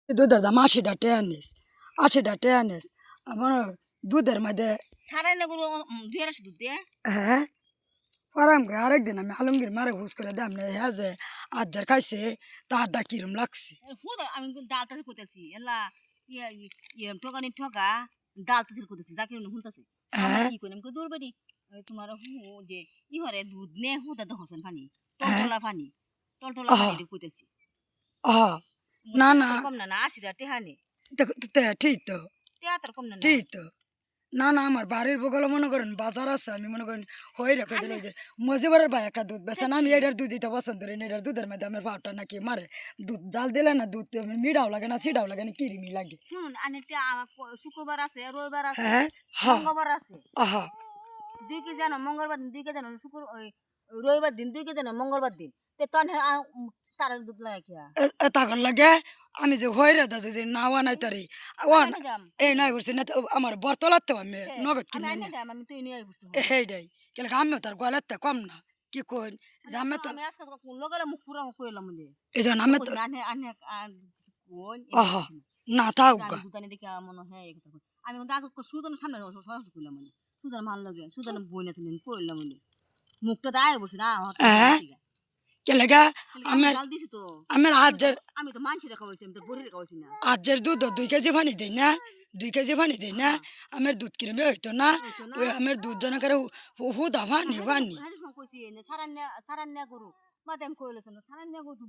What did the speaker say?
দুধের দাম ৮০টা টেয়া নিস ৮০টা টেয়া নিস আমার দুধের মধ্যে সারাই না গরু ২০০ দুধ দেয়া হ্যাঁ পরাম গে আরেকদিন আমি আলমগীর মারে হুস করে দাম নেই হ্যাঁ যে আজ্জার খাইছে তারটা কিরম লাগছে হুদা আমি ডাল তাসিল করতেছি এলা ইয়া ইয়া ঠকানি ঠকা ডাল তাসিল করতেছি জাকির হুনতাছে আমার হ্যাঁ কি কইলাম কই দূরবাড়ি তোমার যে ইহরে দুধ নে হুদা দহছেন পানি হ্যাঁ টলটলা আহা পানি কইতেছি আহা না না কম না ৮০টা টেহানে ঠিক তো টেহা তোর কম না ঠিক তো না না আমার বাড়ির বগলে মনে করেন বাজার আছে আমি মনে করেন হয়ে রেখে দিল যে মজিবরের ভাই একটা দুধ বেছে না আমি এটার দুধ দিতে পছন্দ করি না এটার দুধের মধ্যে আমার ভাবটা নাকি মারে দুধ জাল দিলে না দুধ মিডাও লাগে না সিডাও লাগে না কিরিমি লাগে শুনুন আনিতে শুক্রবার আছে রবিবার আছে হ্যাঁ হ্যাঁ মঙ্গলবার আছে আহা ২ কেজি জানো মঙ্গলবার দিন ২ কেজি জানো শুক্র রবিবার দিন ২ কেজি জানো মঙ্গলবার দিন তে তখন তার দুধ লাগে খেয়া তাকর লাগে আমি যে হয়ে রে দাজু যে নাওয়া নাই তারি ওয়ান আইনা দাম এই নাই বলছি না আমার বর্তলাতে আমি নগদ আমি কিনে আইনা নি দাম আমি তুই নিয়ে বসতে হেইডাই কেন আমিও তার গলাতে কম না কি কই যে আমি তো আমি আজকে লগালে মুখ পুরা কইলাম মনে এই জন্য আমি তো আনে আনে কোন আহা না থাক গা দুদানি দেখে মনে হয় এই কথা আমি কিন্তু আজ সুদনের সামনে সহজ কইলাম মানে সুদন ভালো লাগে সুদন বই না ছিলেন কইলাম মানে মুখটা দায় বসে না হ্যাঁ কেলেগা আমার জাল দিছি তো আমার আজ্জের আমি তো মানছি রেখা হইছি আমি তো বড়ি রেখা হইছি না আজ্জের দুধ 2 কেজি পানি দেই না 2 কেজি পানি দেই না আমার দুধ কিরমে হইতো না ওই আমার দুধ জন করে হুদা পানি পানি কইছি সারান্যা গরু মাদাম কইলেছেন সারান্যা গরু